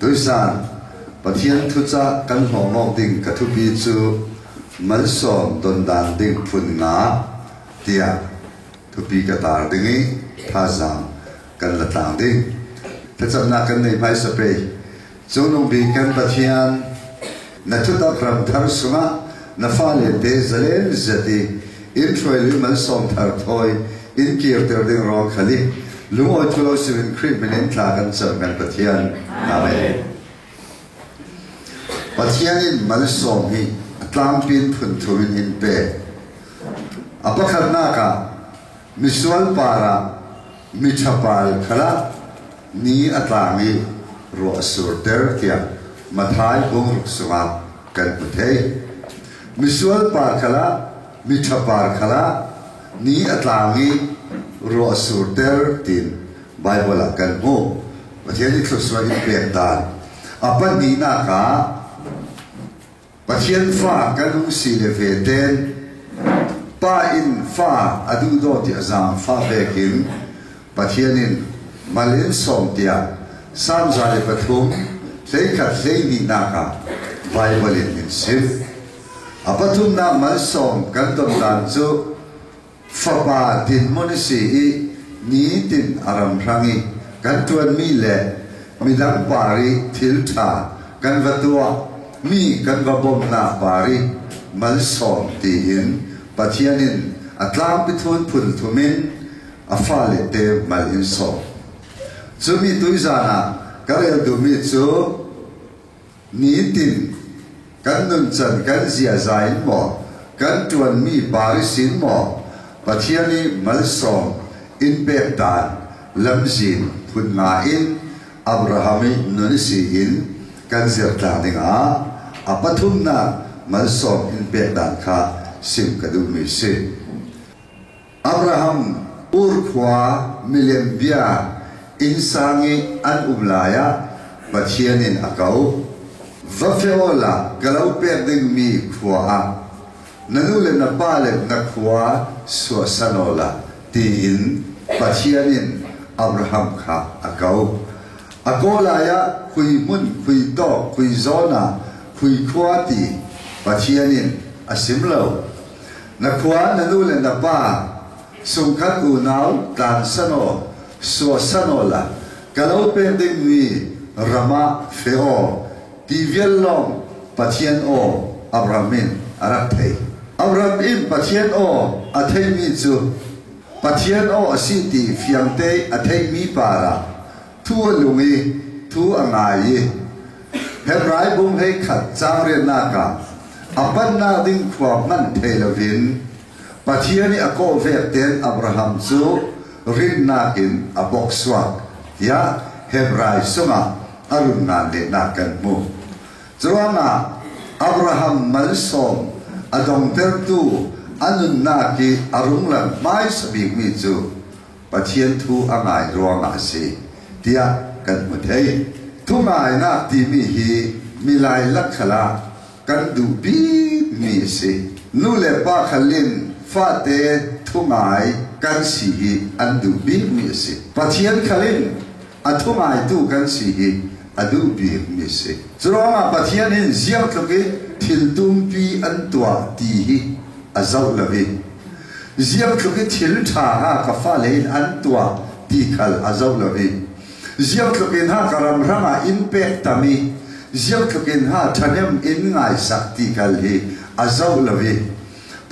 đối san bát thiên thu cha căn hồng ngọc đình cả thu bi chu mal som don dan ding phun nga tia thu bi cả tar ding ấy tha giang căn là tang ding thế cho na căn này phải sắp về trong nông bị căn bát thiên na thu ta pram thar sunga na pha le te zalen zati in troi lu mal som thar thoi in kier ter ding ro khali lung oi thulo sivin khrit menen thla kan cham kan bát thiên amen bát thiên in mal som hi tlang pin phun thuin in pe apakhat na ka misual para michapal khala ni atlangi ro surter tia mathai bung suwa kan puthei misual par khala michapar khala ni atlangi ro surter tin bible kan ho pathiani thuswa in pe dan apan ni na ka pathian fa kanung si le ve ten pa in fa adu do ti azam fa bekin pathianin malin som tia sam zale pathum sei khat sei ni na ka bible in sif apathum na mal som kan tom dan chu fa pa tin monisi i ni tin aram rangi kan tuan mi le midang pari thil tha kan vatua mi kan va bom na pari mal som ti in pathianin atlam pithun phun thumin afale te mal in som chumi tuizana karel du mi chu ni tin kan nun chan kan zia zain mo kan tuan mi pari sin mo pathiani mal som in pe dan lamzin phun nga in abrahami nun si in kan zir tla dinga apathum na mal som in pe dan kha sim kadu mi se abraham urkhwa milem bia insangi an umlaya pathianin akau vafeola kalau pe ding mi khwa nanule na pale na khwa so sanola tin pathianin abraham kha akau akolaya khui mun khui to khui zona khui khwa ti pathianin asimlo na khwa nanule na pa sungkhat unau tan sano so sanola kalau pe ding mi rama feo tivial long pathian o abramin arathei abraham pathian o athei mi chu pathian o asiti fiangte athei mi para thu lungi thu angai hebrai bum hei khat changre na ka apan na ding khwa man theilovin pathiani ako vekten abraham chu rin na in abok swak ya hebrai sunga arun na le na kan mu chuanga abraham malsom adong tertu anun na ki arung lan mai sabik mi chu pathian thu angai ronga si tia kan mu thei thu ngai na ti mi hi milai lakhala kan du bi mi si nu le pa khalin fa te thu ngai kan si hi an du bi mi si pathian khalin athu ngai tu kan si hi adu bi mi si chronga pathian in ziam tloke thil tum pi an tua ti hi azau lavi ziam tloke thil tha ha ka fa le an tua ti khal azau lavi ziam tloke ha karam rama impact tami ziam tloke ha thanem in ngai sakti kal hi azau lavi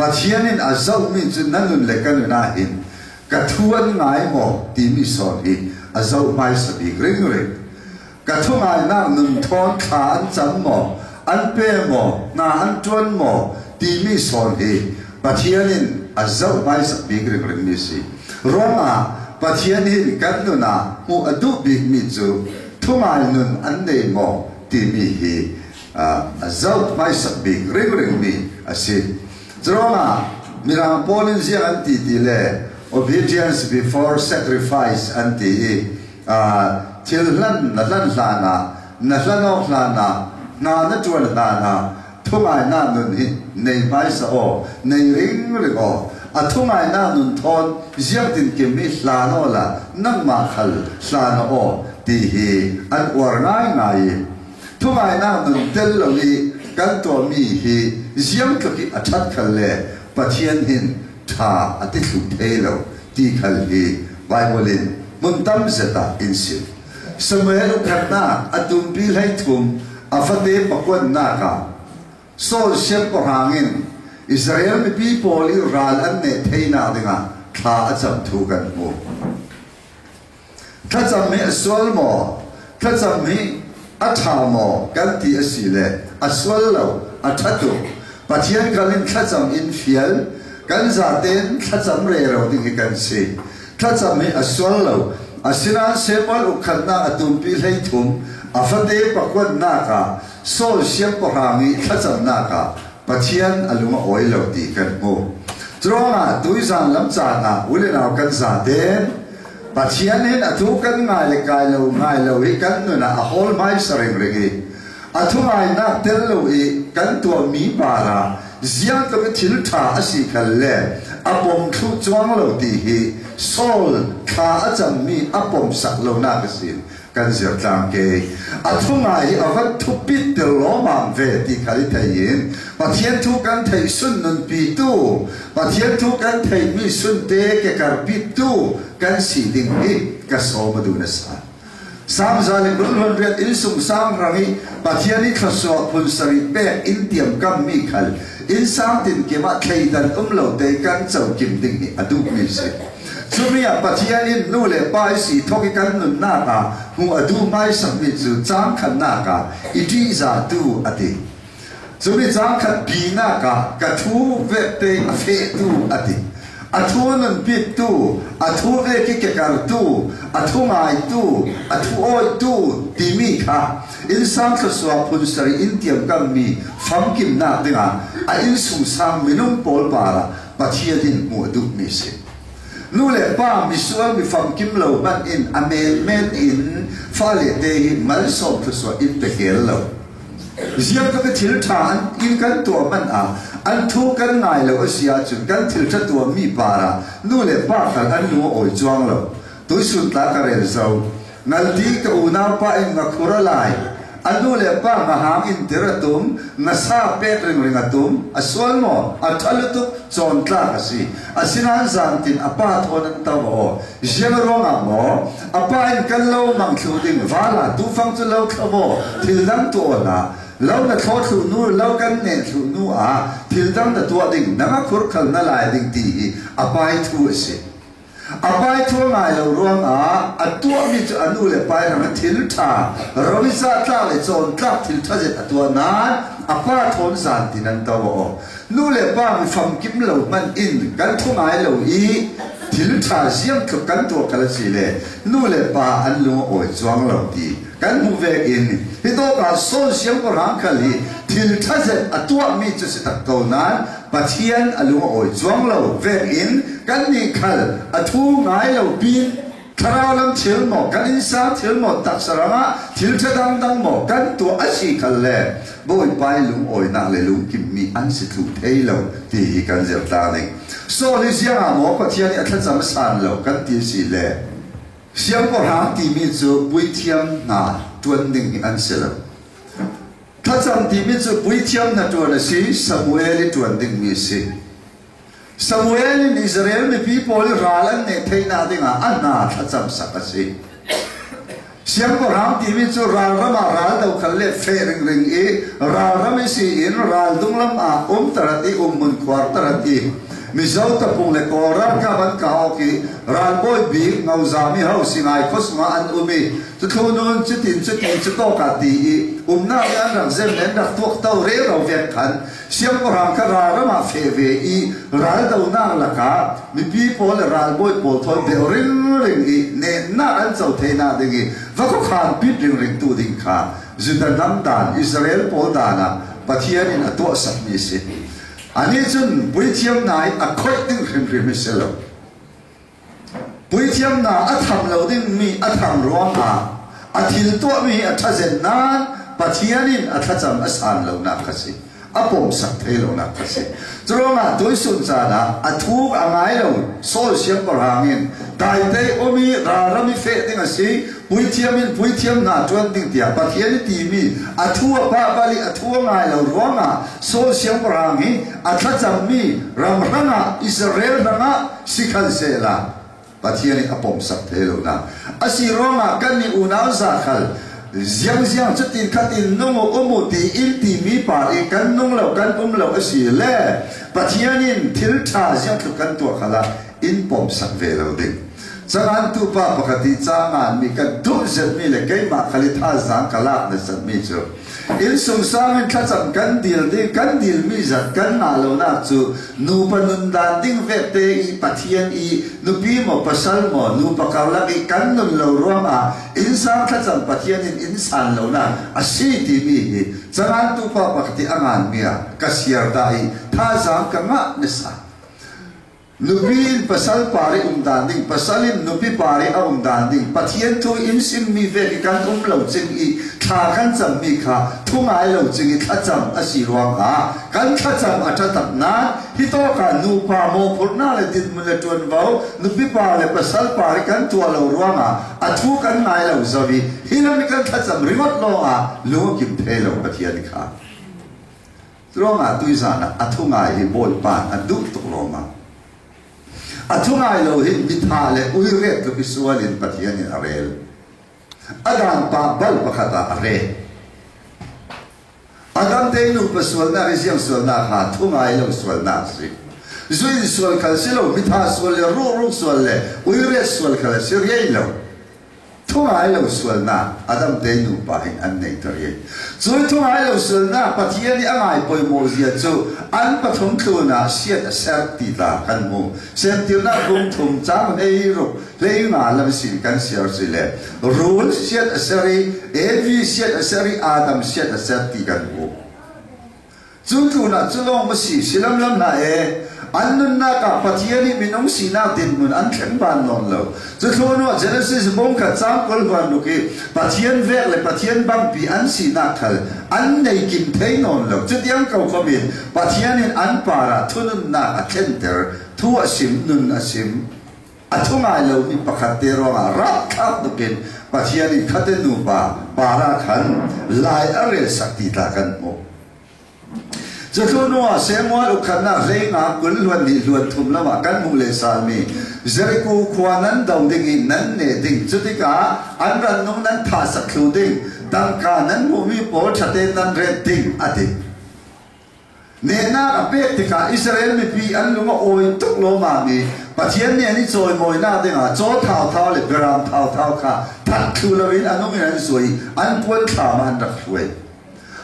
pathianin azau min chu nanun lekan na in kathuan ngai mo ti mi son hi azau mai sabi ring ring kathu ngai na nun thon kha an cham mo an pe mo na an tuan mo ti mi son hi pathianin azau mai sabi ring ring mi si roma pathianin kanuna mu adu big mi chu thu ngai nun an nei mo ti mi hi azau mai sabi ring ring mi asi Drona mirang polin siya anti tile obedience before sacrifice anti tillan nalan lana nalanok lana na tuan lana thungai na nun hi nei mai sa o nei ring ring o athungai na nun thon ziak tin ke mi hlano la nang ma khal hlano o ti hi an war ngai ngai thungai na nun tel lo li kan to mi hi ziam thaki athat khalle pathian hin tha ati thu thelo ti khal hi bible in mun tam zeta insil Samuel khatna atum pi lai thum afate pakwan na ka Saul shem ko hangin Israel mi people i ral an ne theina dinga tha acham thu kan mo tha cham mi aswal mo tha cham mi atha mo kan ti asile aswal lo athatu pathian kalin tha cham in fial kan za ten tha cham re ro ding kan se tha cham mi aswal lo asina sepal ukhatna atum pi lai thum afate pakwan na ka Saul shem ko hangi tha cham na ka pathian alunga oilo ti kan mo tronga tuizan lam cha na ulena kan za den pathian in atu kan ngai le kai lo hi kan nu na a hol mai sareng regi atu ngai na tel lo i kan to mi para ziang ka thil tha asi khalle apom thu chuang lo ti hi Saul kha acham mi apom sak lo na ka sin kan zir tang ke athungai avat thu pit de lo mam ve ti khali thayin pathian thu kan thai sun nun pi tu pathian thu kan thai mi sun te ke kar pi tu kan si ding hi ka so ma du na sa sam zalim run hon ret in sum sang rangi pathian ni khaso phun sari pe in tiam kam mi khal in sang tin ke ma thai dan lo te kan chau kim ding ni adu mi se Sumia pathian in nu le pai si thoki kan nun na ka hu adu mai sam mi chu chang khan na ka iti za tu ati Sumi chang khan bi na ka ka thu ve te a fe tu ati athu nun pit tu athu ve ki ke kar tu athu ngai tu athu oi tu ti mi kha in sang kha swa phun sari in tiam kam mi pham kim na dinga a in sum sang minum pol para pathian din mu du mi se nu le pa mi sual mi pham kim lo ban in amel men in fa le te mal som kha swa in te kel lo ziam ka thil than in kan to man a an thu kan ngai lo asia chun kan thil tha to mi para nu le pa kal an nu oi chuang lo tu sun ta ka rel zau ngal ti ka una pa in nga khura lai anu le pa ma hang in teratum na sa pet ring ring atum aswal mo athalutu chon tla kasi asinan zan tin apa thon an tawo jemerong mo apa in kan lo mang thu ding wala tu fang chu lo khabo thil dang to na lo na tho thu nu lo kan ne thu nu a thil dang da to ding na khur khal na lai ding ti apa i thu se apai thu ngai lo ruang a atua mi chu anu le pai rang thil tha romi sa tla le chon tla thil tha jet atua na apa thon san tin an tawo nu le pa mi pham kim lo man in kan thu ngai lo i thil tha ziam thu kan to kala si le nu le pa an lu oi chuang lo ti kan mu ve in hi to ka so siam ko rang khali thil tha jet atua mi chu se tak ko nan pathian alu oi chuang lo ve in kan ni khal athu ngai lo pin tharalam thil mo kan insa thil mo tak saranga thil thadang dang mo kan tu asi khal le boy pai lung oi na le lung kim mi an si thu thei lo ti kan zel ta ning so li sia mo pathian atha cham san lo kan ti si le siam ko ha ti mi chu bui thiam na tuan ding an se lo tha cham ti mi chu bui thiam na tuan si Samuel tuan ding mi si Samuel in Israel mi people ralan ne theina dinga anna thacham sakasi siam ko ram ti mi chu ral rama ral dau khalle fe ring ring e ral ram si in ral dunglam a tarati mun khwar tarati mi zau ta pung le ko ram ka ban ka o ki ral boy bi ngau zami hau singai khos ma an umi chu thunun chu tin chu to ka ti na ya ram zem nen dak tok tau re ro vet khan siam ko ram ka rama fe ve i ral dau na la ka mi pi pol ral boy pol thon de ring ring i ne na an chau the na de gi va ko khan pit ring ring tu ding kha zudan nam dan Israel pol dana pathian in ato sak mi se ani chun bui thiam nai a khoi ding rim rim mi se lo bui thiam na a tham lo ding mi a tham ruang a athil to mi a tha zen na pathian in a tha cham asan lo na khasi apom sak thei lo na khasi chronga toi sun cha na athu angai lo so siam ko hangin dai te omi ra rami fe ding a si pui thiam na tuan ting tia pathian ti mi athua pa bali athua ngai lo ronga so siang rangi athacham mi ram ranga Israel ranga sikhan sela pathian apom sak thelo na asi ronga kan ni unal za khal ziang chatin khatin nungo omu ti il ti mi pa e kan nung lo kan lo asi le pathianin thil tha ziang thu kan to khala in pom sak velo ding Jangan tu pa pakati jangan mi kan du zet mi le kai ma khali tha zang kala na zat mi chu in sung sang in thacham kan dil mi zat kan na lo na chu nu panun dan ding ve te I pathian I nu pi mo pasal mo nu pakawla I kan nun lo rom a in sang thacham pathian in san lo na asi ti mi hi jangan tu pa pakati angan mi a kasiar dai tha zang ka nga nesa Nubi pasal pare danding pasalin nubi pare a danding pathian tu in sim mi ve kan lo ching I tha kan cham mi kha thungai lo ching I thacham asirwang ha kan thacham athatak na hi to ka nu pa mo phurna le dit mun le ton vau nubi pa le pasal pare kan tu lo ruanga athu kan ngai lo zawi hilam kan thacham rimot lo a lo kim thelo pathian kha ruanga tuisana athu ngai hi bol pan adu to roma Atungai lo hin bitale uiret lo visualin pathian in arel. Adam pa bal pakata are. Adam teinu pasual na resiang sual na ha tungai lo sual na si. Zui sual kal silo bita sual le ru sual le uiret sual kal siriay lo. Tungai lo sual na Adam teinu pa hin an nei tariye. Zui tungai lo sual na pathian ni angai poi mo zia chu an pathum tu na siat ser ti la kan mo sem ti na rum thum cham ei ru le nga lam sin kan siar sile rule siat seri evi siat seri Adam siat ser ti kan mo chu tu na chu long ma si silam lam na e Anun na ka pathiani minong sina din mun an theng ban non lo chu no Genesis bong ka cham kol ban lu ki pathian ver le pathian bang pi an sina khal an nei kim thei non lo chu tiang kau ko bin pathianin an para thunun na a thenter thu asim nun asim athungai lo ni pakhat te ro a ra khap do ken pathiani khatenu pa para khan lai are sakti ta kan mo Jatuh nuah semua ukana renga kulluan di luar thumlama kan mule salmi zeriku kuanan daun dingin nan ne ding jutika anran nung nan tha saklu ding tangka nan bumi po chate nan red ding ati ne na apek tika Israel mi pi an lunga oi tuk lo ma mi pathian ne ni choi moi na ding a cho thao le beram thao kha that khu lovin anong an soi an pon tha man rak huai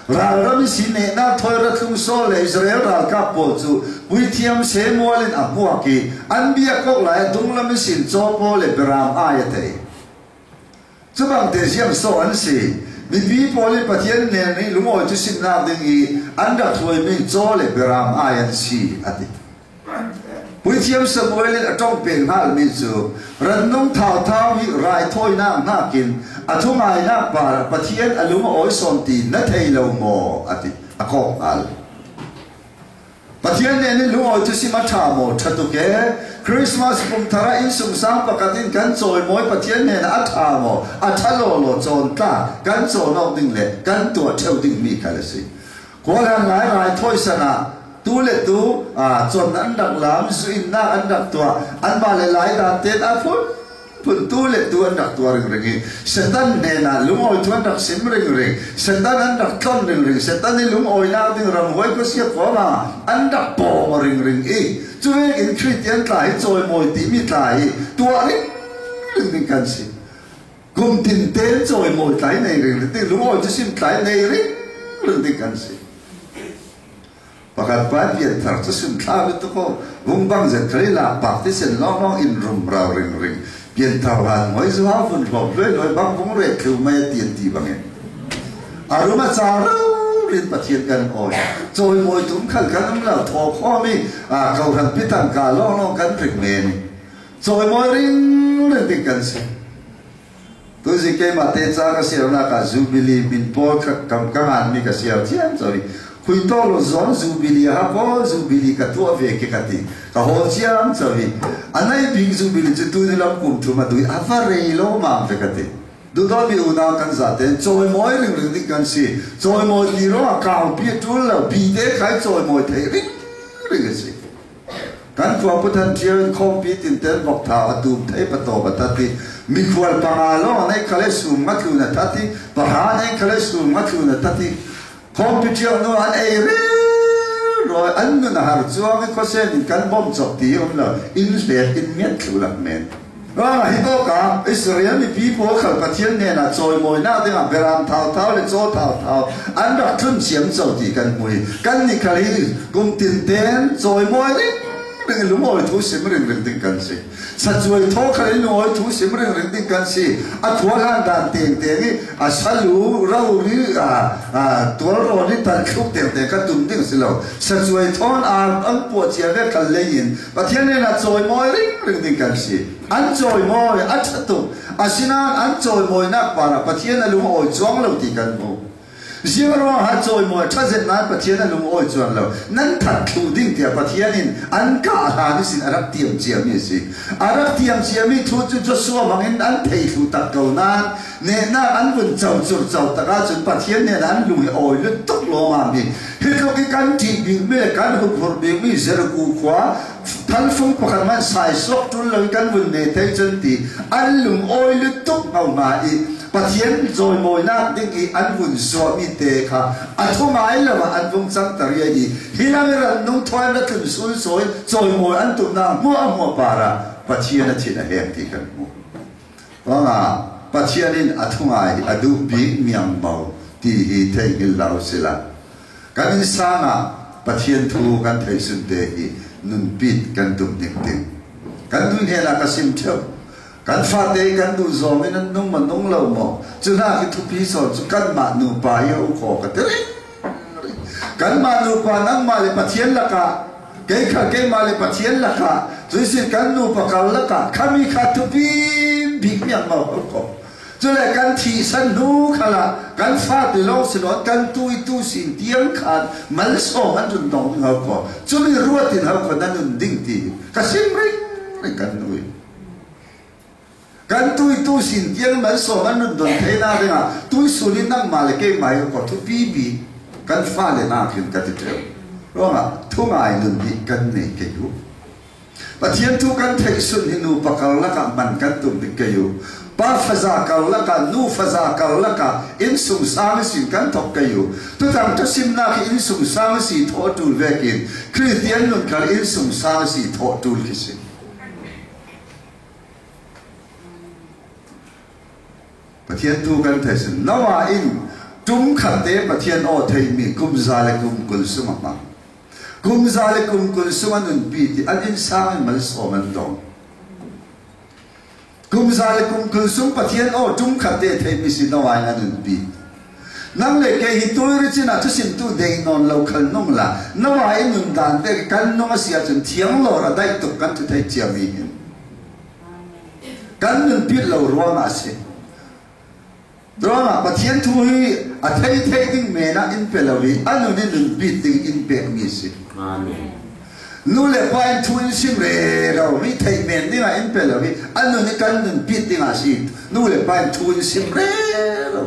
Ralram sine na thoira thum so le Israel ral ka po chu puithiam semualin apuaki anbia kok lai dunglam sin cho po le beram ayate chubang te siam so an si mi bi po le pathian ne ni lumo chu sin na ding I anda thoi min cho le beram ayan si ati puithiam semualin atong peng hal min chu rannong thao hi rai thoi na kin athungai na par pathian aluma oi somti na theilo mo ati akok al pathian ne lu oi tusi ma tha mo thatuke Christmas pum thara in sum sang pakatin kan choi moi pathian ne na atha mo athalo lo chon ta kan cho no ding le kan to theu ding mi kalasi ko la ngai rai thoi sana tu le tu chon an dak lam su in na an dak to an ba le lai da te a phun pun tu le tu an dak tu ring setan ne na lumoi tu an dak sim ring setan an dak ton ring setan ni lumoi na ding ram hoi ko sia ko ma an dak po ring e chu in Christian tai choi moi ti mi tai tu ring kan si kum tin te choi moi tai nei ring ti lumoi chu sim tai nei ring kan si pakat pa pian thar chu sim tha to ko vung bang zen khari la pak ti sen long in rum ra ring Pian tawahan moi zuha fun phop loi bang bung re khu mai tiền ti bang en aruma cha rin pathian kan oi choi moi tum khal kan la tho kho mi kau han pitan ka long kan prik me ni choi moi ring ti kan se tu ji ke ma te cha ka sia na ka jubilee bin po kam an mi ka sia chian choi Kui to lo zon jubilee ha po jubilee ka tu ave ke kati ka ho chiam chawi anai bing jubilee chu tu ni lam kum thu ma tu avare lo ma ve kati ดูตอนมีอุณากันจัดเต็มจอยมอยเรื่องที่กันสิจอยมอยที่เราข่าวพิจูแล้วบีเด็กใครจอยมอยเทริ่งสิกันขวบพุทธันเทียนคอมพิวต์เต็มบอกท้าดูเทปโตปตัดที่มีขวบปางอาล้อในคลาสรูมมาคือนัดที่ปหาในคลาสรูมมาคือนัดที่คอมพิวเตอร์นู้นอันเอเร่รอยอันนู้นนะฮะจวงก็เส้นกันบ่มจบที่ผมเลยอินเดียอินเมียนคือหลักเมนว่าฮิโตกาอิสราเอลมีพี่พวกเขาประเทศเนี่ยนะจอยมวยหน้าที่มาเบรามเท้าเลยโจ้เท้าอันรักขึ้นเสียงเจ้าที่กันมวยกันนี่คลีกุมตินเต้นจอยมวยนี่เรื่องลุงมวยทุกสิ่งเรื่องติงกันสิสัจจวยท้อคลีลุงมวยทุกสิ่งเรื่องติงกันสิอัฐวะกันด่านเตียงนี่สัลลูเราหรือตัวเรานี่ตัดคุกเตียงกันตุ้มดิ้งสิเราสัจจวยท้อนอันปวดเสียเวกันเลยยินประเทศเนี่ยนะจอยมวยเรื่องติงกันสิอันจอยมอยอัจฉตุอาศินาอันจอยมอยนักปาระปะเทียนลุงโอยจวงเราตีกันโมเสียงร้องหาจอยมอยถ้าเจ็ดนั้นปะเทียนลุงโอยจวงเรานั่นถัดคิวดิ้งเดียปะเทียนินอันก้าหาดิสินอารักเทียมเจียมีสิอารักเทียมเจียมีทุจุดสัวมังอินอันเทคิวตักเกานันเนน่าอันวันเจ้าจุดเจ้าตะการจนปะเทียนเนี่ยอันลุงโอยลุตกลงมามีเฮ้ยเขาเป็นการจีบิงเมื่อการหุบหัวบิงมีเสรกูขวาท่านฟงประกันมันสายสกตุลเลยกันวันเนเทจันตีอันลุงโอยลุตกเอามาอีปะเทียนจอยมอยนักดิ้งอีอันวันสวมีเตะค่ะอันทุ่งไม้ละว่าอันวงสังตรีอีฮินามิรันนุ่งทวายนักขึ้นสุนสวยจอยมอยอันตุนามัวปาระปะเทียนที่น่ะเฮียที่กันมัวว่าไงปะเทียนินอันทุ่งไม้อดูบีเมียงเมาที่ฮีเทกิลลาวสิละกันอินสานะปะเทียนทูกันไทยสุนเตอีนุ่นปิดกันตุ่มดิ่งกันดูเนี่ยนักสิมเที่ยวกันฟาเตกันดูโซมินันนุ่งมันนุ่งเหล่าหมอจุน่าคิดทุพีสอนจุกันมาหนูปายเอาขอกันเตะกันมาหนูปานั่งมาเลยปะเทียนละกะเกย์เกมาเลยปะเทียนละกะจุสิกันหนูปะกันละกะขามีขาทุพีบิ๊กยังมาเอาขอจุเลยกันทีสันนูขละกันฟาติลองสินอนกันตุยสินเตียงขาดมันโซมันจุนดองเอาขอจุไม่รู้ว่าที่เอาขอนั่นนุ่นดิ่งตีกสิมริกันนุยกันตุยสินเตียงมันโซมันนุ่นดองเทน่าเลยอ่ะตุยสุรินักมาเลยเกย์มาเอาขอทุพีบีกันฟาเลยน่าขึ้นกันติดเดียวร้องอ่ะทุ่งไอ้นุ่นบีกันเนี่ยเกยุปะเทียนทุกันเทสุนหินูปะกันละกันมันกันตุ่มดิเกยุป้าฟาซาเกาละกันนูฟาซาเกาละกันอินสุงสามสิกันทบกันอยู่ตัวทางจะสิมนาคืออินสุงสามสิทอดูลเวกินคริสเตียนนุ่นคืออินสุงสามสิทอดูลกิสิปะเทียนทุกันเทสุนนว่าอินจุ่มขัดเตะปะเทียนโอเทมีกุมซาเลกุมกุลสุมากุมซาเลกุมกุลสุมานุนปีติอันอินสามมันโสมันดองกุมซาเลกุมกุลสุมปะเทียนโอจุ่มขัดเตะเทมีสินวายนุนปีนั่งเลยแกฮิตุริจินาทุสิมตุเดนอนเราขันนงละนวายนุนดานเตกันนงเสียจนเทียงโลระได้ตุกันทุเทเจียมีหินกันนุนปีเรารัวมาสิดราม่าปะเทียนทุยอัฐิเทดิ้งเมน่าอินเปลวีอันนู้นนี่นุ่นบิดดิ้งอินเปมีสินู่นเลยพออินทุยสิมเร่เราไม่เทเมนนี่มาอินเปลวีอันนู้นนี่กันนุ่นบิดดิ้งอาศินู่นเลยพออินทุยสิมเร่เรา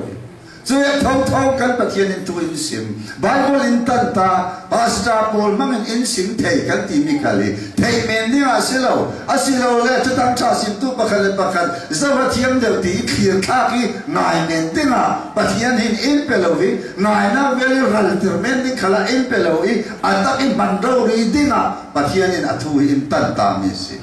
จะท้องกันปะเทียนอินทุยสิมไบเบิลอินตันตาพาสตาร์พอลมันอินสิมเทกันที่มิคาลีเทเมนนี่อาศิเราเลยจะตั้งชาสิมตุปะกันจะว่าเทียมเดียวที่เขียนข้ากีนายเมนตินะปะเทียนหินอินเปลวีนายน่าเวลิรัลติร์เมนติขละอินเปลวีอัตตาอินบันดารีดินะปะเทียนอินอัตุอินตันตามิสิ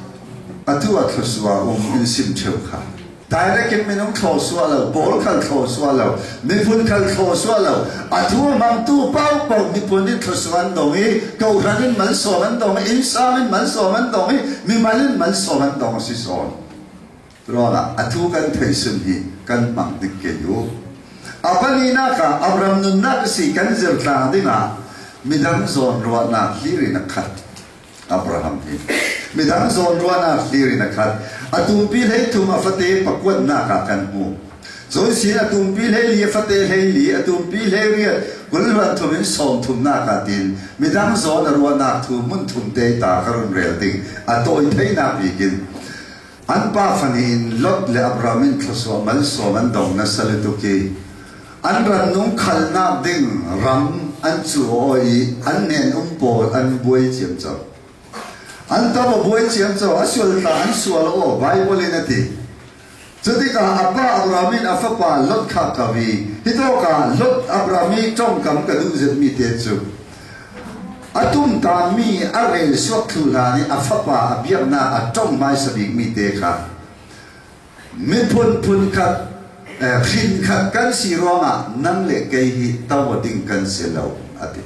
อัตุอัตุสวาอินสิมเชวข้าแต่เรื่องมันต้องเข้าสวาเราบอลเข้าสวาเรามีปุ่นเข้าสวาเราอัตุมังตู้เป้ามีปุ่นนี่เข้าสวาตรงนี้เกาหลีมันสวาตรงนี้อินซามันสวาตรงนี้มีมันสวาตรงนี้สิสอนรอละอัตุกันเทสุนฮีกันมังดิเกยูอัปนีนักอับรามนุนนักสิกันเจริญาดินะมีดังโซนรัวนักลีรินักขัดอับราฮัมฮีมีดังโซนรัวนักลีรินักขัดอัตุปีเลตุมาฟเตปกวนนักกันหูโซสิอัตุปีเลลีฟเตเลลีอัตุปีเลเรียกุลวันทุมินสอนทุมนักดินมีดังโซนรัวนักทุมุนทุมเตตาคารุนเรลติงอัตุอินเทนักอีกิน an pa fanin lot le abramin thoswa mal so man dong na salutuki an ran nung khalna ding ram an chu oi an nen pol an buai chiam chaw an ta bo buai chiam chaw asul ta an sual o bible in ati jadi ka apa abramin afapa lot kha kawi hito ka lot abrami trong kam ka du zet mi te chu atum ta mi arel swak thu la ni afapa abiak na atong mai sabik mi te kha mi phun khat khin khat kan si ronga nang le ke hi tawading kan selo ati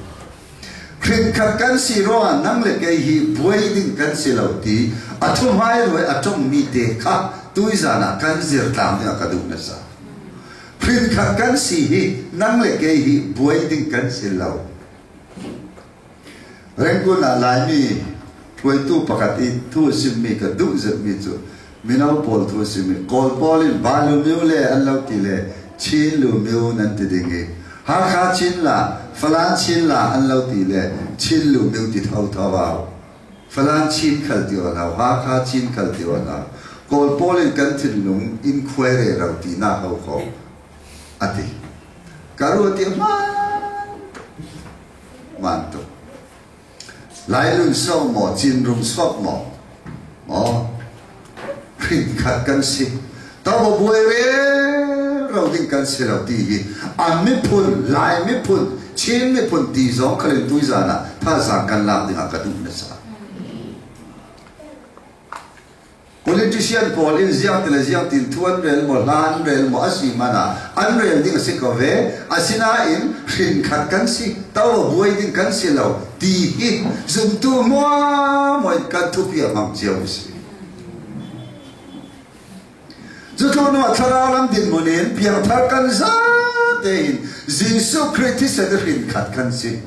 khin khat kan si ronga nang le ke hi buai ding kan selo ti atum mai roi atong mi te kha tuizana kan zir tam ni akadu na sa khin khat kan si hi nang le ke hi buai ding kan selo rengkuna lami tuai tu pakati tu simmi ka du zet mi chu minau pol tu simmi kol polin balu miu le allau ti le chi lu miu nan ti dingi ha kha chin la falan chin la allau ti le chin lu miu ti thau thawa falan chin khal ti wa ha kha chin khal ti wa kol polin kan thin lung in khwere rau ti na hau kho ati karu ti man to lai lun so mo chin rum sok mo khin khat kan si ta bo buai re rau ding kan si rau ti hi an mi phun lai mi phun chin mi phun ti zong khalin tui zana tha sa kan la ding ka du na sa politician Paul in ziang tele ziang tin thuan rel mo lan rel mo asi mana an rel ding si ko ve asina in khin khat kan si ta bo buai ding kan si lo ti hi zum tu mo moi kan tu pia mam chiao si zuto no tharalam din monin piang thar kan za dein jisu christ se khin khat kan si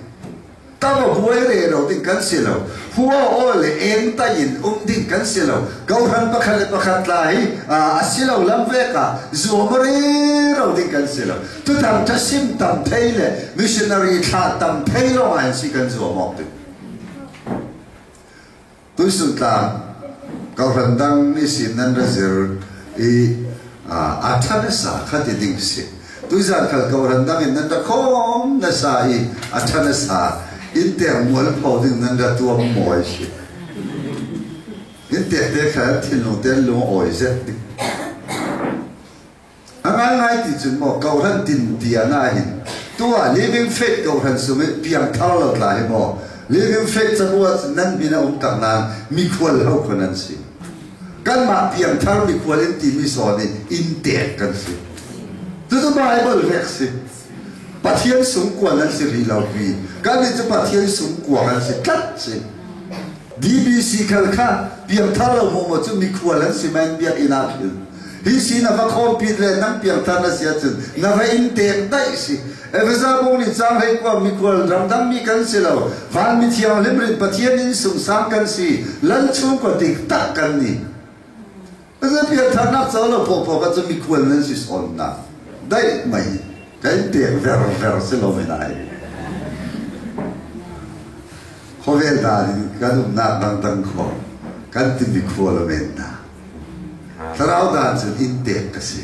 ta bo buai re ro ding kan si lo huwa ole en ta in ding kan si lo gau han pakhat lai asilo lam ve ka zomre ro ding kan si lo tu tam ta sim tam theile missionary tha tam thailo an si kan zo mok tu tu su ta gau han dang ni sin nan ra zir athana sa khat ding si tu za kal gau han dang in nan da khom na sa athana sa in ter mual pho ding nan da tu moi si in ter de kha thin lo ten lo oi zet angai ngai ti chun mo gau han tin tia na hin tua living faith gau han sumi piang thal lo la hi mo living faith cha mo nan bina tak nan mi khwal ho khonan si kan ma piang thal mi khwal in ti mi so ni in ter kan si tu tu bible vek si pathian sung kwa nan si ri lau bi kan ni chu pathian sung kwa kan si tat si DBC kal kha piang thal lo mo chu mi khwal an si man bia ina phil hi si na va khom pi le nang piang thal na sia chu na va in ter dai si evza bong ni chang hai kwa mi khwal ram dam mi kan si lo van mi thiang lim ri pathian in sung sang kan si lan chu ko tik tak kan ni asa piang thal na chaw lo po ka chu mi khwal nan si son na dai mai cái tiền ver sẽ lo mình lại khó về ta thì cái lúc nào đang tăng khó cái tiền bị khó là mình ta thà đâu ta sẽ in tiền cái gì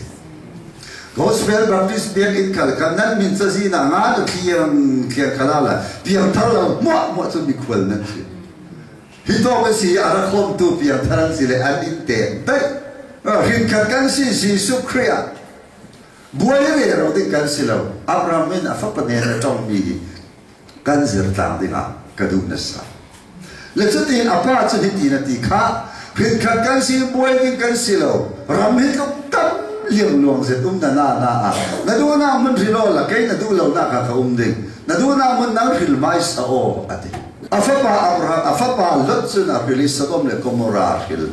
Gospel Baptist biar in kal kanan min sa zina nga to kiang kalala piang thalo mo chu bị khó nan si hito cái gì ara khom tu piang tharan si le an in tiền đấy hin kan si Jesus Christ buai re ro ding kan silo Abraham min afapa ne na tong mi kan zir tang ding a kadu na sa le chutin apa chu ti na ti kha khin khat kan si buai ding kan silo ram hi ko tam liang luang se na na du na mun rilo la kai na du lo na ka ding na du na mun nang ril mai sa o ati afapa Abraham afapa lot chu na release Sodom le Gomorrah hil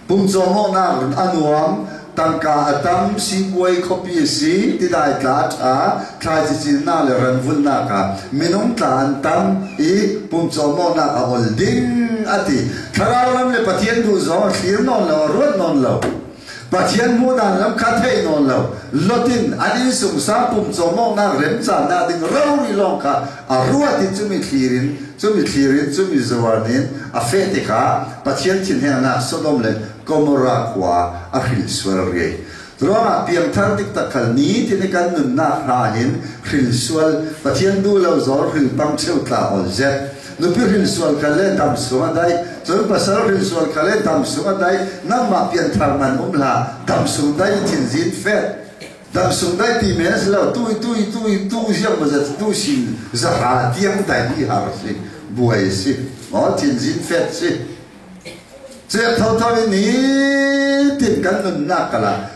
pum zo mo na anuam tangka atam si buai kopi si tidak lat khai si na le ran vun na ka minung tan tam pum chomo na ka holding ati tharalam le pathian du zo khir non lo rot non lo pathian mu dan lam kha thei non lo lotin ani sum sa pum chomo na rem cha na ding ro ri long ka arua ti chumi khirin chumi zawanin afete ka pathian thin he na Sodom le Gomorrah kwa akhil swal re Roma piang thar tik takhal ni tin kan nun na rahin khil swal pathian du lo zor khil pam cheu tla ol zet nu pi khil swal kale tam sunga dai zor pasal khil swal kale tam sunga dai nam ma pian thar man la tam sung dai tin zin fet tam sung dai ti mes lo tu siang ma zat tu sin za ha tiang dai hi har si buai si o tin zin fet si che thau ni tin kan nun na kala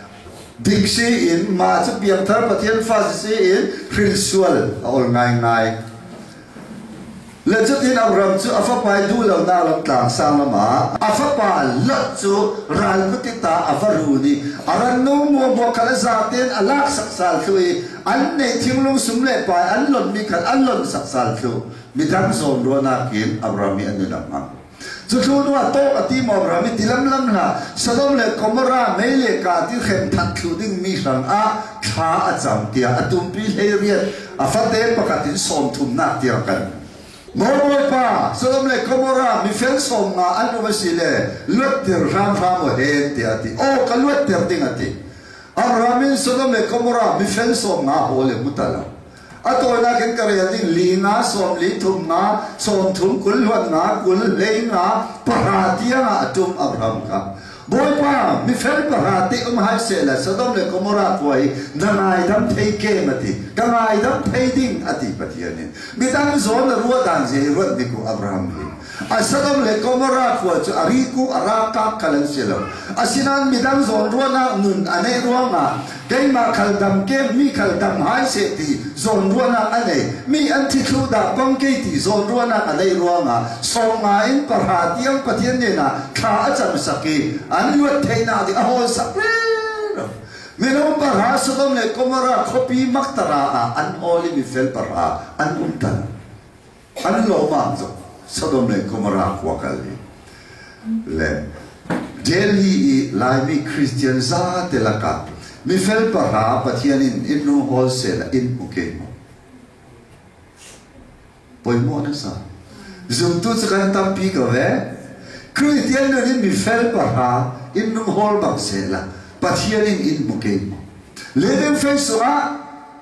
Big si in ma chu piang thar pathian fa si in khil swal ol ngai le chu tin Abraham chu afa pai du lo na lo tlang sang ma afa pa lot chu ral kutita avaru ni aran no mo bo kala zaten alak saksal thui an nei thinglung sum le pai an lon mi khat an lon saksal thu midang zon ro na kin Abraham mi an na Chu nu a to ati mo Abraham tilam lam la Sodom le Gomorrah me le ka ti khem that thu ding mi sang a kha a cham tia atum pi le riat a fa te pakatin som thum na tia kan mo pa Sodom le Gomorrah mi fel som nga an no si le lot ter ram mo he ti ati o ka lot ter ding ati Abraham Sodom le Gomorrah mi fel som nga ho le mutala Ato na ken kare ding li nga som li thum nga som thum kul huan nga kul le nga pahatia nga atum Abraham ka boy pa mi fel pahati hai se la Sodom le Gomorrah koi nanai dam thei ke mati kangai dam thei ding ati patianin mi dang zon ruwa dan je ruwa diku Abraham hi a Sodom le Gomorrah ko chu ariku araka kalan selo asinan mi dang zon ruwa na nun ane ruwa nga Kay ma khaldam ke mi khaldam hai se ti zon ruana ane mi anti thu da pang ke ti zon ruana ane ruanga so nga in parhatiang pathian ne na kha acham saki an yuat theina di ahol sakre meno parha Sodom le Gomorrah khopi maktara an oli mi fel parha an untan an lo ma zo Sodom le Gomorrah kwakali le Delhi lai mi Christian za te laka mi fel parha pathian in no wholesale in ukemo poi mo na sa zum tu kan tam pi ka ve Christian no mi fel parha in no whole bang sela pathian in ukemo living face a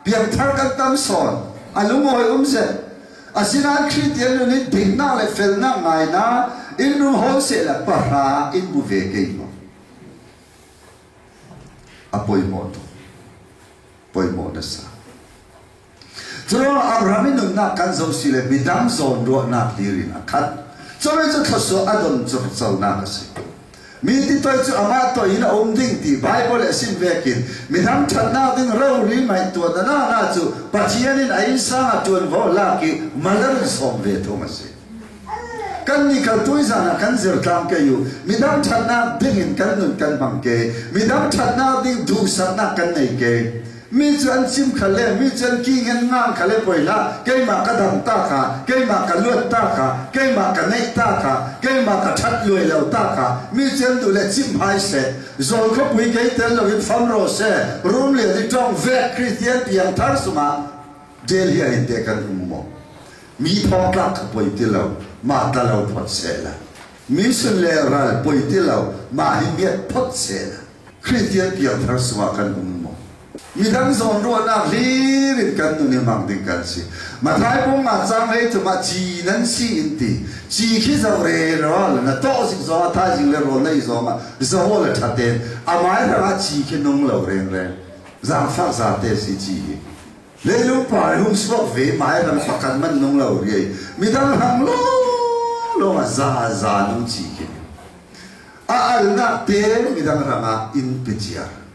piang thar kan tam son alumoi se asina Christian no ni dingna le fel na ngai na in no wholesale parha in buve ke apoy mo na sa so Abraham nun na kan zo sile midam zon ro na tirin akhat so me chu thoso adon chu chau na kasi mi ti toi chu ama to ina ding ti Bible asin vekin midam chan na ding ro ri mai to na chu pathianin ai sa tuan vo la ki malar som ve to masi kan ni kal tui zana kan zer tam ke yu midam thana dingin kan nun kan bang ke midam thana ding du sana kan nei ke mi chan sim khale mi chan ki ngen ngang khale poila ke ma ka dam ta kha ke ma ka luat ta kha ke ma ka nei ta kha ke ma ka that loi lo ta kha mi chan du le chim hai se zol ko pui ke tel lo in fam ro se room le di tong ve Christian piang thar suma del hi in de kan mo mi thong klak poi tilau ma talau pot sela mission le ral poi tilau ma hi miet pot sela Christian piang thar suma kan mo mi dang zon ro na li rin kan nu ni mang ding kan si ma thai pong ma chang hei tu ma chi nan si in ti chi khi zo re ro na to sing zo ta jing le ro nei zo ma zo ho le tha te a mai ra chi khi nong lo re zang fa za te si chi le lu pa lu swak ve mai ram pakan man nong lo ri mi dang hang lo ma za nu chi ki a al na te mi dang ranga in pichia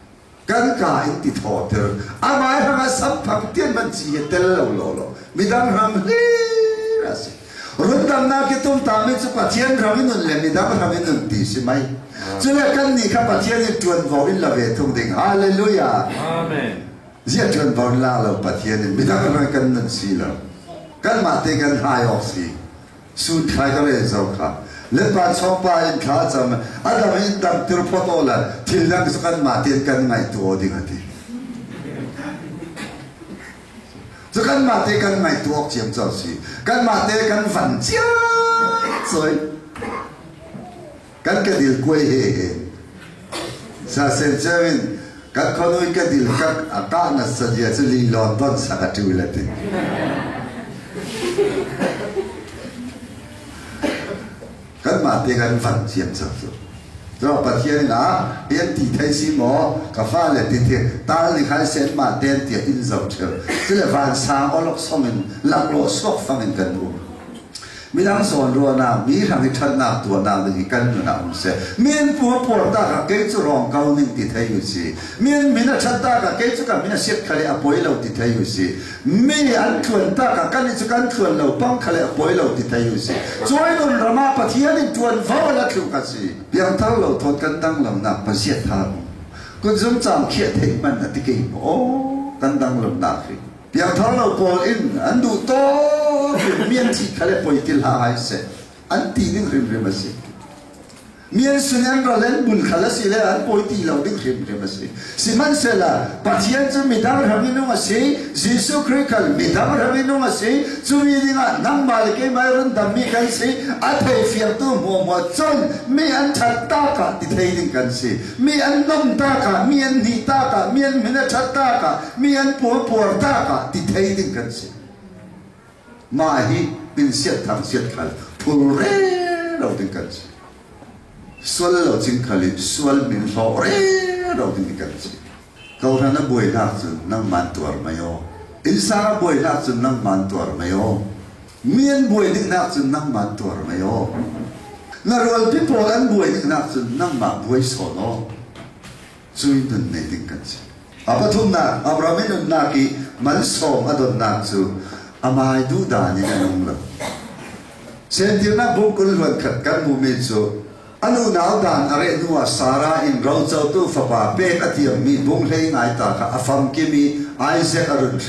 kan ka in ti thoter a mai ranga sam phak tian man chi tel lo mi dang ram le ra si run dam na ki tum ta me chu pathian ram nun le mi dang ram nun ti si mai chu le kan ni kha pathian ni tuan vo in la ve thung ding hallelujah amen Zia tuan bon la lo pathian mi dang ram kan nun si lo kan ma te kan hai off si su khai ka le zo kha le pa chong pa in kha cham adam in dam tur photo la thil lang su kan ma te kan ngai tu ding ati zu kan ma te kan ngai tu ok chiam chau si kan ma te kan van chia soi kan ka dil koi he sa sen chawin ka khonoi ka dil ka aka na sajia chali London sa ka tuilati kan ma te kan van chiam sa so do pathian na bien ti thai si mo ka fa le ti ti ta li khai sen ma ten ti in zau chel chile van sa olok somin lak lo sok famin kan bu Minang son ruwa na mi rang ithat na tuwa na ngi kan na umse mien pu por ta ka ke chu rong kau ning ti thai yu si mien mina chat ta ka ke chu ka mina set khale apoi lo ti thai yu si mi an thuan ta ka kan chu kan thuan lo pang khale apoi lo ti thai yu si choi don rama pathian ni tuan vaw la thu ka si piang thau lo thot kan dang lam na pa siat tha ko zum cham khia thei man na ti ke o kan dang lam na khi piang thau lo pol in an du to mian ti khale poi til ha hai se an ti ning rim rim ase mian sunan ra len bun khala si le an poi ti lo ding rim rim ase siman se la pathian chu midang raminu ase Jesu Christ kal midang raminu ase chu mi dinga nang mal ke mai ron dam mi kan se a thei fiar tu mo mo chon mi an that ta ka ti thei ding kan se mi an nom ta ka mi an ni ta ka mi an mina that ta ka mi an por ta ka ti thei ding kan se ma hi bin siat thang siat khal phul re lo ding kan si sual lo jing khali sual min lo re lo ding kan si kau na boi na chu nang man tuar mayo insa boi na chu nang man tuar mayo mien boi ding na chu nang man tuar mayo na rol pi pol an boi ding na chu nang ma boi so no chui dun ne ding kan si apathum na abramin na ki man som adon na chu amai du da ni na nong lo sen tir na bu kul wan khat kan mu me chu anu nau dan are nuwa sara in ro chau tu fa pa pe atiam mi bung hlei ngai ta ka afam ki mi Isaac arun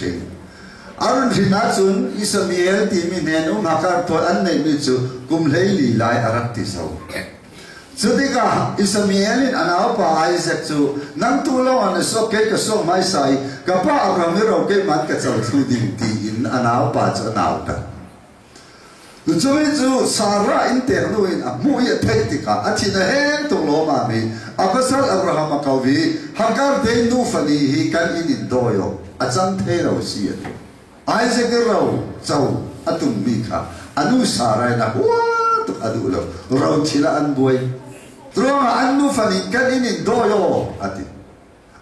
na chun Ismael ti mi ne nu ma ka to an nei mi chu kum hlei li lai arak ti sau Sudika Ismael in anao pa Isaac chu nang tu lo an so ke ka so mai sai ka pa Abraham ro ke man ka chau thu ding ti in anao pa chu anao ta lu chu chu Sarah in te lu in a mu ye thai ti ka a thi na hen tu lo ma mi apasal Abraham ka vi Hagar de nu fani hi kan in do yo a chang the lo si Isaac ro chau atum mi kha anu Sarah na wa tu adu lo ro thila an boy Troma anu fani kan in do yo ati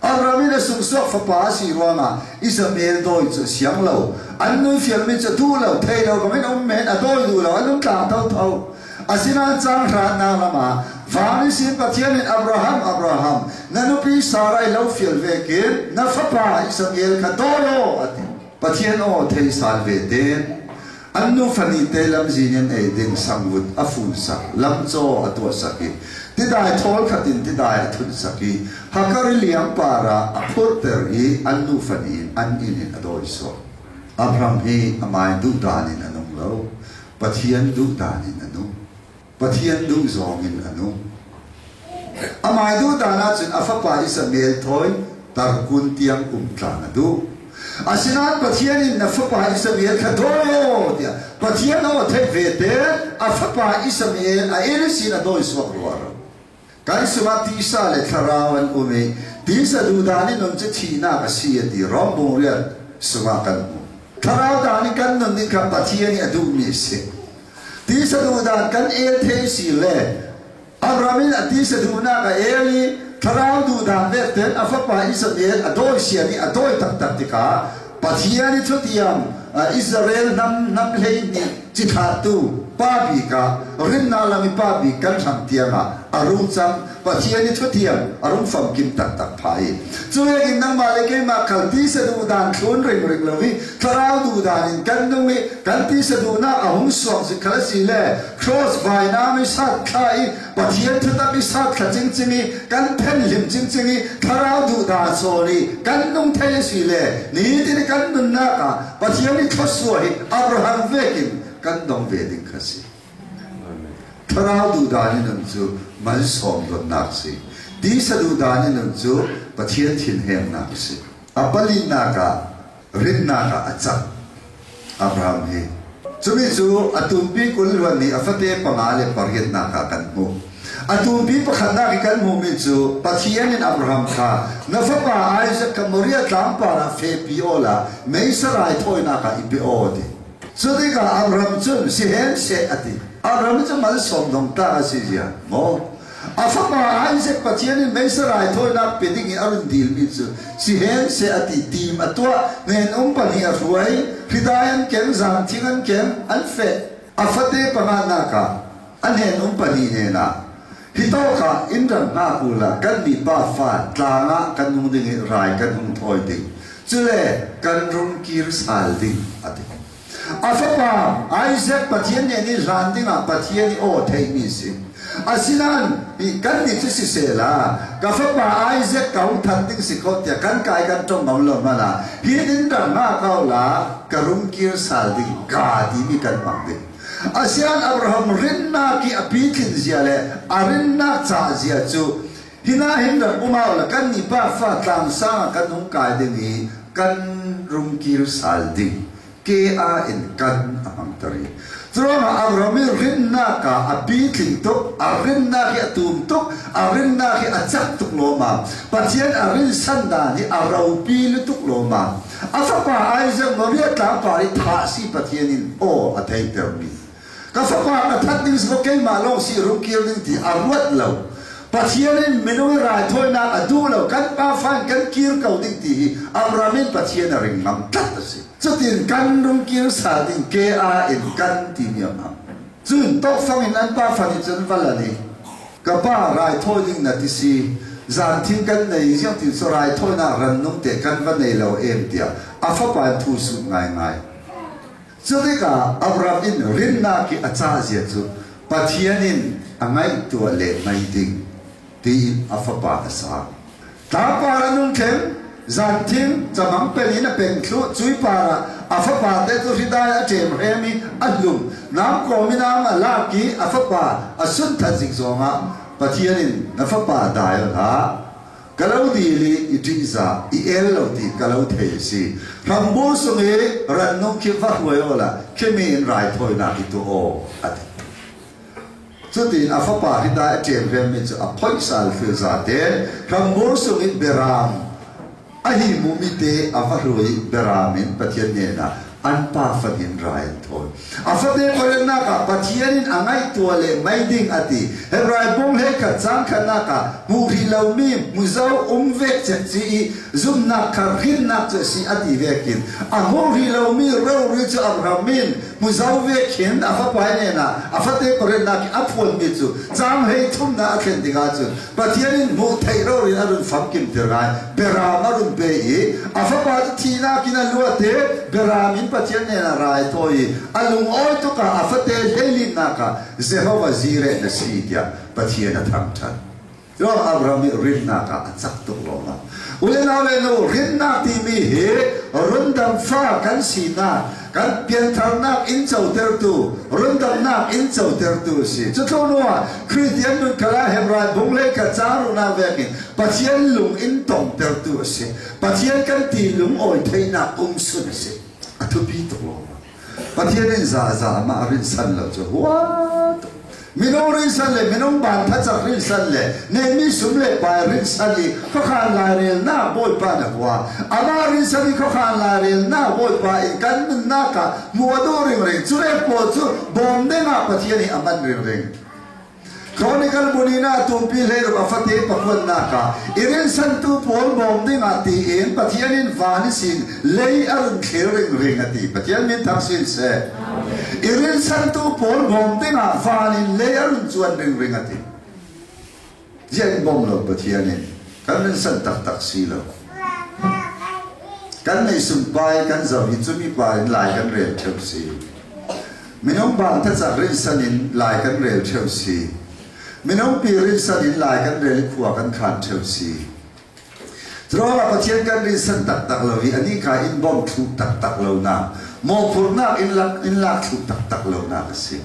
Abraham sung sok fa pa si roma Ismael do chu siang lo anu fial mi chu tu lo thei lo ko men men a do du lo anu ta thau asina chang ra na lama vani sin pathian in Abraham nanu pi Sarai lo fial ve ke na fa pa Ismael ka do lo ati pathian o thei sal ve ten anu fani te lam zinen e ding samut afun sa lam cho atwa saki tidai thol khatin tidai thun saki hakari liam para apurter hi anu fani an in adoi so Abraham hi amai du dani nanung lo pathian du dani nanu pathian du zong in anu amai du dana chun afapa Ismael thoi tar kun tiang tlang adu asinan pathian in afapa Ismael khadoyo dia pathian o the vete afapa Ismael a elsin adoi so ruara kai sumati sa le tharawan ume ti sa du dani non che thina ka si di rombo le suma kan tharaw dani kan non ni ka pathian adu mi se ti sa du dan kan el the si le Abraham ati sa du na ka eli tharaw du dan le ten afapa Ismael adoi si ani adoi tak tika pathian ni thutiam Israel nam lei ni chithatu pabi ka rinna lami pabi kan tham tianga arung cham pathian ni thutiam arung fam kim tak phai chuwe in nang ma le ke ma khalti se du dan thun ring lowi tharau du dan in kan nu mi kalti se du na ahung swam se khalasi le cross vai na mi sat khai pathian thata mi sat kha ching chingi kan phen lim ching chingi tharau du da sori kan nung thai si le ni ti kan nun na ka pathian ni thosoi Abraham vekin kan dong ve ding khasi tharau du dani nan chu man som do nak si ti sa du dani nan chu pathian thin hem nak si apali na ka rin na ka acha Abraham he chumi chu atumpi kulwan ni afate pangale pariat na ka kan mo atum pi pakhanna ki kan mumi chu pathian in Abraham kha nafapa Isaac ka Moria tlampa na fe pi ola meisarai thoina ka ipi odi chudi ka Abraham chu si hen se ati Abraham chu mal som dong ta asija mo afapa Isaac pathian in meisarai thoina peding arun dil mi chu si hen se ati tim atwa nen pani arwai hidayan kem zam thingan kem alfe afate pangana ka anhen pani ne na hitoka indram na ula kan ni pa fa tlanga kan nung ding rai kan nung thoi ding chule kan rung kir sal ding ati afapa Isaac pathian ne ni landing a pathian ni o thei mi si asinan i kan ni chi si se la ka fa Isaac ka un that ding si khot ya kan kai kan trong ngom lo ma la hi indram na ka la ka rung kir sal ding ka di mi kan mang ding Asian Abraham rinna ki apikin ziale arinna cha zia chu hina hinda umaula kan ni pa fa tlang sa kan hung kai de ni kan rum kir saldi ke a in kan amang tari trona Abraham rinna ka apikin to arinna ki atum to arinna ki achak tuk loma pathian arin sanda ni arau pil tuk loma afapa Isaac Moria ta pari tha si pathianin o athai termi kafapa athat ding so ke ma lo si rum kir ding ti arwat lo pathianin menoi rai thoi na adu lo kan pa fan kan kir kau ding ti Abrahamin pathian ring ngam tat si chutin kan rum kir sa ding ke a in kan ti mi ma chun to fang in an pa fan chun valani ka pa rai thoi ding na ti si zan thing kan nei jiang ti so rai thoi na ran nong te kan va nei lo em tia afa pa thu su ngai ngai Jadi ka Abraham in rinna ki acha zia chu pathianin angai tu le mai ding ti afapa asa ta para nun kem zantim chamang pelina pengthu chui para afapa te tu hidaya chem remi allum nam ko minam ala ki afapa asun thazik zonga pathianin nafapa dayo ha kalau dili itiza iel lauti kalau thesi rambo sunge ranno ki va hoyola kemin rai thoi na itu o ati chutin afapa hida chem rem mit a poisal fe zate rambo sunge beram ahi mumite avaroi beramin pathianena anpa fatin rai thoi afate parena ka pathianin angai tuale maiding ati hebrai bong he ka chang khana ka muri laumi muzau umvek chi zumna karhin na chi ati vekin amuri laumi ro rich Abrahamin muzau vekin afapai na afate parena ki apon mitsu chang he thum na akhen diga chu pathianin mu thai ro ri arun famkim tirai beramarun be afapa thina kina luate beramin pathian na rai thoi alung oi to ka afate helin na ka Jehovah Jireh na siya pathian na thamchan yo Abraham rinna ka atsak to loma ulena no rinna ti mi he rundam fa kan sina kan pian tharna in chau ter tu rundam na in chau ter tu si chuto no Christian nun kala hebrai bongle ka charu na vekin pathian lung in tong ter tu si pathian kan ti lung oi theina sun si atupi to pathianin za ma rin san lo cho what minong rin san le minong ban tha chak rin san le ne mi sum le pa rin san li kho khan la rel na boy pa na wa ama rin san li kho khan la rel na boy pa in kan na ka mu do ring ring chu re po chu bom de nga pathiani aman ring ring Chronicle bunina tumpi le ro afate pakwan na ka irin san tu pol bom de nga ti in pathianin vanisin lei arun khering ring ati pathian min thaksin se irin san tu pol bom de nga vanin lei arun chuan ring ati jen bom lo pathianin kan san tak tak si lo kan nei sum pai kan zawi chumi pai lai kan rel theu si minong ban tha cha rin sanin lai kan rel theu si minong pirin sanin lai kan rel khuwa kan khan theu si trola pathian kan rin san tak tak lo ani ka in bom thu tak tak lo na mo phurna in lak thu tak tak lo na si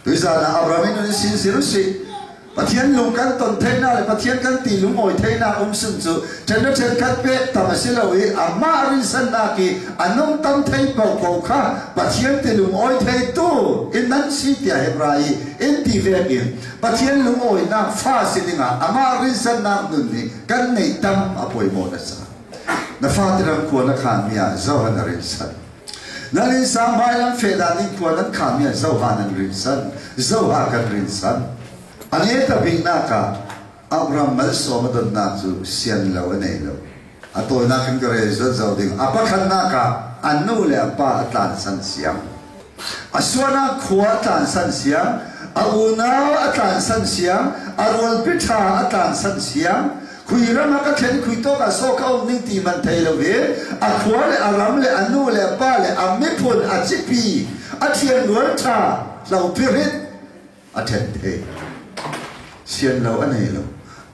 tuisa na Abraham in sin siru si ปะเทียนลุงกันตนเทน่าเลยปะเทียนกันตีลุงโอยเทน่าสุนจูฉันนึกถึงคัดเป็ดทำสิเราอีอามาริสันนากีอันน้องตั้มเทยเป่าข้าปะเทียนตีลุงโอยเทยตู้อินนั้นสิที่เฮบรายอินที่เวกินปะเทียนลุงโอยน่าฟ้าสิลิงอามาริสันนาดุนนี่กันในตั้มอภัยโมนัสนะฟ้าที่เราควรนักขามีอาเจ้าหันริสันนั่นอินสามใบลังเฟดานิควรนักขามีอาเจ้าหันริสันเจ้าหากันริสันอันนี้ถ้าบินนักอับรามัลสมดุลนักจูเสียนเลวนี่เลวอัตัวนักขันกระเรศจะเอาดิ่งอัปขันนักอันนู้นเลยป้าอัตลานสันเสียงอัศวนักขวดอัตลานสันเสียงอาอุณาอัตลานสันเสียงอารวลพิธาอัตลานสันเสียงคุยรำนักเข็นคุยโต๊ะกับโซ่เขาหนึ่งตีมันเทเลวีอัขวดเลยอารามเลยอันนู้นเลยป้าเลยอามิพุนอาจิปีอาเทียนวัลชาเราพิริตอาเทนเทเสียงเราอันนี้เรา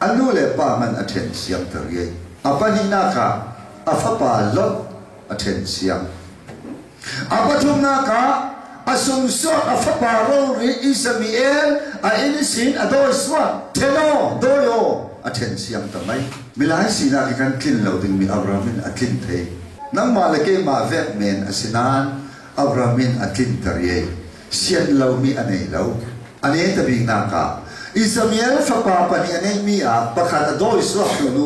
อันนู้นเลยป้ามันอเทนเสียงตระเกยอาปนินาคาอาฟปาลดอเทนเสียงอาปทุมนาคาอาสมสดอาฟปาโรริอิสมิเอลอาอินิสินอาโดยสวดเทโนโดโยอเทนเสียงทำไมมิลายสีนาคิกันกินเราถึงมีอับรามินอกินเทนั่งมาเลยเกมาเวกเมนอสินานอับรามินอกินตระเกยเสียงเรามีอันนี้เราอันนี้ตะบิงนาคาอิสมาเอลฟะปาปนีอันนี้มีประคาตโดยสวดนู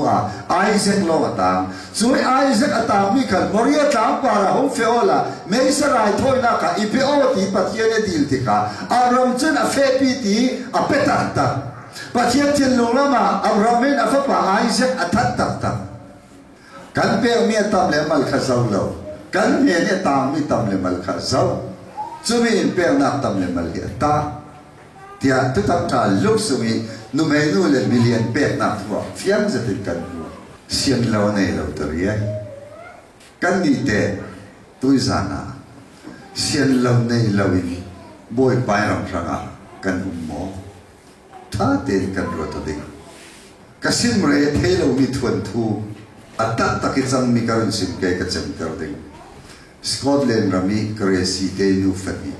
ไอเซกโลตามส่วนไอเซกตามมีกันมริยตามปาราฮุเฟโอลาเมสรายทอยนาคาอิเปโอตีปัจเจเนดิลติกาอารมณ์จนอเฟปีตีอเปตักตักปัจเจเจนลงละมาอับรามินอฟะปาไอเซกอัตักตักตักกันเปรมีตามเลมัลคาซาโลกันเมียเนี่ยตามมีตามเลมัลคาซาจุมีเปรนักตามเลมัลเกตาที่อันทุกท่านจะลุกสุมีนุ่มเอนูเลมิเลียนเปรนักว่าเฟียงจะติดกันหัวเสียงเราในเราตัวเรียกันนี่เตะตุยซานาเสียงเราในเราอินบอยไปรำรังกันหมอท่าเตะกันรัวตัวเด็กกสิมเรเทเรามีทวนทูอัตตะตะกิจังมีการสิมเกยกจังตัวเด็กสกอตแลนด์รามีเกรซีเตนูฟันี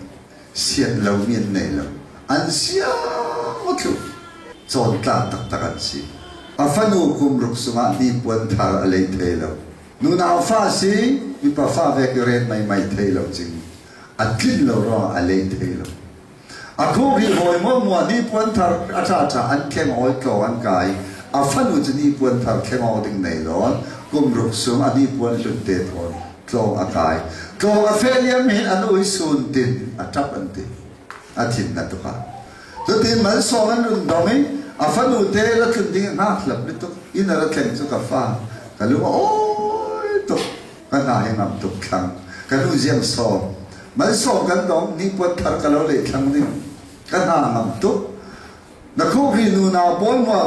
เสียงเรามีในเราอันเสียหมดเลยจนตาตักกันสิอาฟันูคุมรุกสมาดีปวนทาร์อะไรเทลนูนาฟ้าสิมีป้าฟ้าเวกเรนไม่เทลจริงอัดกินเรารออะไรเทลอาคูริหอยมัวดีปวนทาร์อาจารย์อันเข้มอ้อยกอันกายอาฟันูจะดีปวนทาร์เข้มอ้อยดึงในร้อนคุมรุกสมาดีปวนจุดเตทอนกลอากายกลออาเฟลียมเห็นอันอุยสูนตินอาจับอันติอาทิตย์นั้นทุกข์ตัวที่มันสอนรุ่นดองอาฟันูเตละขึ้นดิ้งนักหลับนิดตุอินอะไรแข่งสุขฟ้ากันรู้ว่าโอ้ยตุกันหายงามตุขังกันรู้เสียงสอนมันสอนกันดองนี่ปวดทาร์กันเราเลยขังนี่กันหางามตุนักคู่พี่นูนาบอลว่า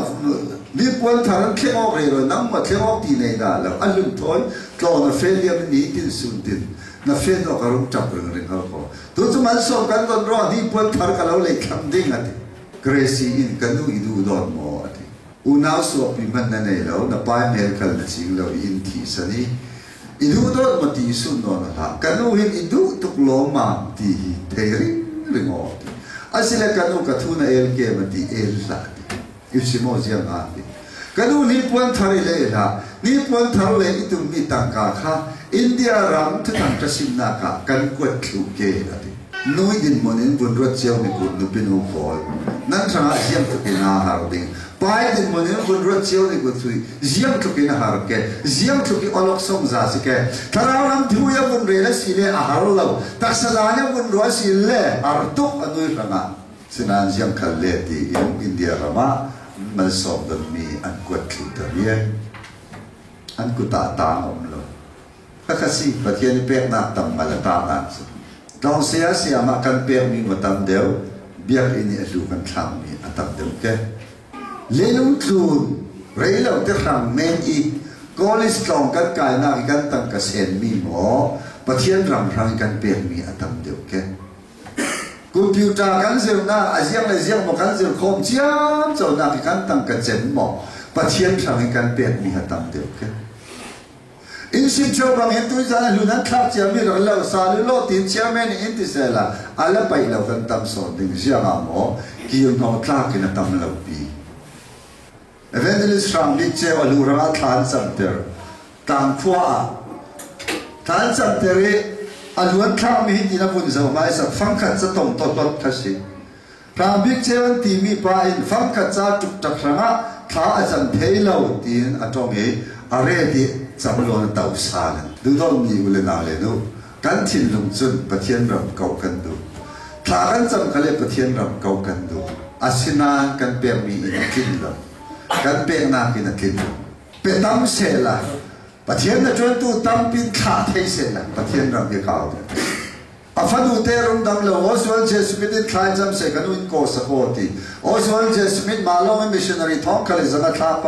นี่ปวดทาร์เข้มออกเลยนั่งมาเข้มออกตีในด่าแล้วอันลุ่มถอยกลอนเฟลียมนี่ตินสุนตินนักเฟนเราก็รู้จับเรื่องเขาพอตัวที่มันสอนกันตอนรอที่ปวดทาร์กันเราเลยขังดิ้งอะไรเกรซีอินกันดูอิดูดอนมออะไรอุณาสวบิมันนั่นเองแล้วนับไปเมลกันจริงเราอินทีสันนี่อิดูดอนมาตีสุนนอนละกันดูเห็นอิดูตุกโลมาตีเทริริงอดอาศัยกันดูกับทุนเอลเกมาตีเอลละอิสิโมจิยังอาดิกันดูนิพนธ์ทาริเลละนิพนธ์ทาริเลอิตุมิตังกาค่ะอินเดียรำทุกท่านจะสิมนาค่ะกันกวดคิวเกอะไรน้อยดินมันบุญรัตเจ้าไม่กุนุปินุฟอลนั่นทางเสียงทุกินาหาร์ดิงไปดินมันบุญรัตเจ้าไม่กุตุยเสียงทุกินาหาร์เกเสียงทุกิอลอกสงซาสิเกถ้าเรานำดูยาบุญเรลสิเลอาหารเราตักสลายบุญรัวสิเลอาร์ตุกอนุยฟังอ่ะสินันเสียงคัลเลตีอินเดียรามามันสอบดันมีอันกวดคิวตะเรียอันกุตาตาอมโลก็คือสิประเทศนี้เป็นนักตั้งมาละตาอันสุดตอนเสียมากันเปียมีมาตั้งเดียวเบียร์อินี่ดูกันทำมีอันตั้งเดียวแกเลี้ยงครูเรื่องเราจะทำเมนอีกก็ลิสต์ลองกันกายนักกันตั้งกระเซ็นมีหมอประเทศรำรังกันเปียมีอันตั้งเดียวแกคอมพิวเตอร์กันเสียงน่าอาเซียนเลยเสียงมากันเสียงคอมเชียร์เจ้านักกันตั้งกระเซ็นหมอประเทศรำกันเปียมีอันตั้งเดียวแก อินสิบเช้าบางเห็นตัวจานลุนันทับเจ้ามีเราเล่าสาลุโลตินเช้าแม่นี่อินติเซล่าอะไรไปเรากันตำสอนดึงเสียงหมอกิยนเอาคลากินตำเราปีเอเวนเดลิสรามดิเจ้าลูราทานสัมเตอร์ต่างขั้วทานสัมเตอร์อลวนข้ามีที่นับวันเสาร์มาสักฟังขัดจะต้องตดทัศน์พระบิกเจ้าทีมีไปฟังขัดจะจุกจักรนะท้าอาจารย์เทเลวตีนอัตองเออะไรที่สำรวจตาวสารดูตอนนี้อุลนาเลนูกันทิ้งลงจุนปะเทียนรำเก่ากันดูท้ากันจำกันเลยปะเทียนรำเก่ากันดูอาศินานกันเปียมีอินกินลำกันเปียนากินกินเปียตั้มเสละปะเทียนจะจวนตัวตั้มปินขาดให้เสละปะเทียนรำที่เขาอาฟันดูเตรุมดังเลยโอสวอลเจสมิดคลายจำเสกันวินโกสโคตีโอสวอลเจสมิดมาลงมิชชันนารีท้องคลิสังฆาไป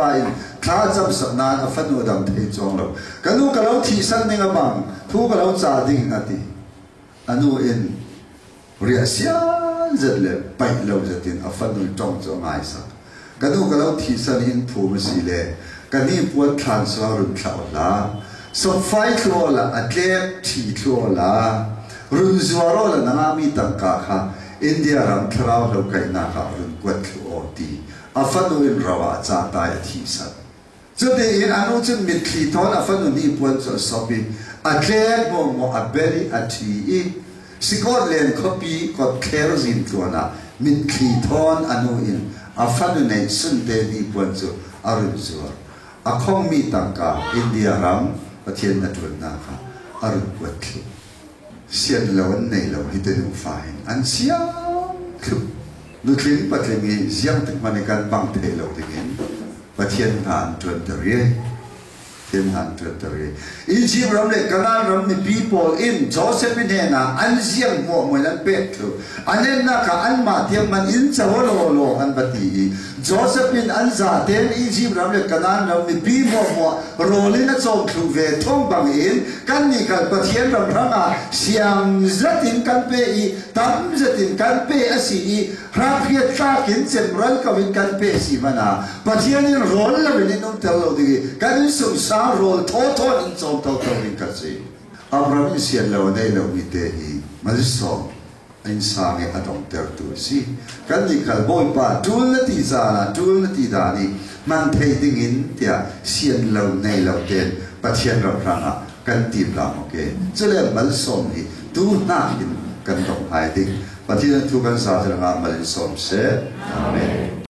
คลายจำสักนานอาฟันดูดังเทจงเรากันดูกันเราที่สันนิงบังทุกกันเราจ่าดิ่งนาทีอันนู้นเรียเสียจัดเลยไปเราจะตินอาฟันดูจงจงไงสักกันดูกันเราที่สันอินภูมิสิเลกันนี่ปวดทานสวารุนข่าวละสบไฟทัวละอัดเล็บที่ทัวละรุ่นสวารอละนามีตังกาค่ะอินเดียรังทราวเราไก่นาค่ะรุ่นกวดทัวตีอาฟันดูอินราวาจ่าตายที่สัตจุดนี้อันนู้นจะมิดขีทอนอาฟันดูนี่ปวดจะสบิอัดเล็บโมอับเบลีอัดทีสิกอตแลนด์คอปีกอดเคอร์ซินตัวน่ะมิดขีทอนอันนู้นอาฟันดูในสุนเดนี่ปวดจะอารุณสวารอาคงมีตังกาอินเดียรังประเทศนัดวันนาค่ะอารุณกวดทัวเสียนเราในเราให้ได้ดูฝ่ายอันเสียงคือนุทลินปัจจัยมีเสียงถึงมาในการบังเทเราถึงเห็นประเทศงานจวนตะเรียเทียนงานจวนตะเรียอีจิปต์เราเนี่ยกันนั้นเราเนี่ย people in โจเซฟเนี่ยนะอันเสียงหัวเหมือนอันเป็ดคืออันนี้นะค่ะอันมาเทียมมันอินจะว่าโลอันปฏิโจเซฟอันซาเทนอีจิปต์เราเนี่ยกันนั้นเราเนี่ยบีมัวโรลินจะส่งคือเวทงบางอินกันนี่กันประเทศเราพระงาเสียงจัดอินกันเปอีตั้มจัดอินกันเปอสีพระเพียรตากินเส้นรันกับอินกันเปสีมานาประเทศนี้โรลเราเป็นน้องเทลเราดีกันนี่สงสารโรลท้ออินจอมท้ออินกันสิอับรามิเสียเราได้เรามีเตอีมาดิสองอินสางเออดองเตอร์ตัวสิกันนี่ขัลบอยป้าจูลนตีจานะจูลนตีดานีมันเทดิ่งอินเตียเสียเราในเราเต็นประเทศเราพระงากันตีปลาโอเคจะเรียกมันสมนี่ดูน่าอินกันต้องหายดิ่งประเทศทุกกันสาธารณะมันสมเสอาเมน